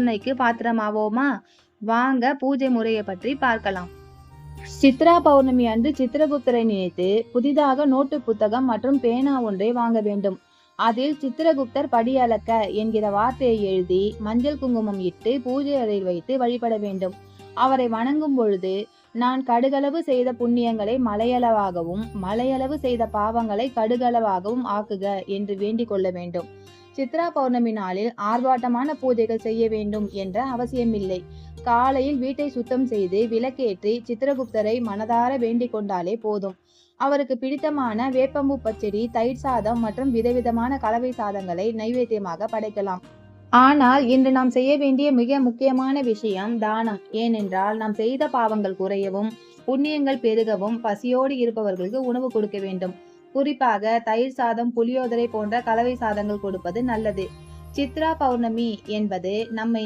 கருணைக்கு பாத்திரமாவோமா? வாங்க பூஜை முறையை பற்றி பார்க்கலாம். சித்ரா பௌர்ணமி அன்று சித்திரகுப்தரை நினைத்து புதிதாக நோட்டு புத்தகம் மற்றும் பேனா ஒன்றை வாங்க வேண்டும். அதில் சித்திரகுப்தர் படி அளக்க என்கிற வார்த்தையை எழுதி மஞ்சள் குங்குமம் இட்டு பூஜை அறையில் வைத்து வழிபட வேண்டும். அவரை வணங்கும் பொழுது, நான் கடுகளவு செய்த புண்ணியங்களை மலையளவாகவும் மலையளவு செய்த பாவங்களை கடுகளவாகவும் ஆக்குக என்று வேண்டிக் கொள்ள வேண்டும். சித்ரா பௌர்ணமி நாளில் ஆர்ப்பாட்டமான பூஜைகள் செய்ய வேண்டும் என்ற அவசியமில்லை. காலையில் வீட்டை சுத்தம் செய்து விளக்கேற்றி சித்திரகுப்தரை மனதார வேண்டிக் கொண்டாலே போதும். அவருக்கு பிடித்தமான வேப்பம்பூ பச்சடி, தயிர் சாதம் மற்றும் விதவிதமான கலவை சாதங்களை நைவேத்தியமாக படைக்கலாம். ஆனால் இன்று நாம் செய்ய வேண்டிய மிக முக்கியமான விஷயம் தானம். ஏனென்றால் நாம் செய்த பாவங்கள் குறையவும் புண்ணியங்கள் பெருகவும் பசியோடு இருப்பவர்களுக்கு உணவு கொடுக்க வேண்டும். குறிப்பாக தயிர் சாதம், புளியோதரை போன்ற கலவை சாதங்கள் கொடுப்பது நல்லது. சித்ரா பௌர்ணமி என்பது நம்மை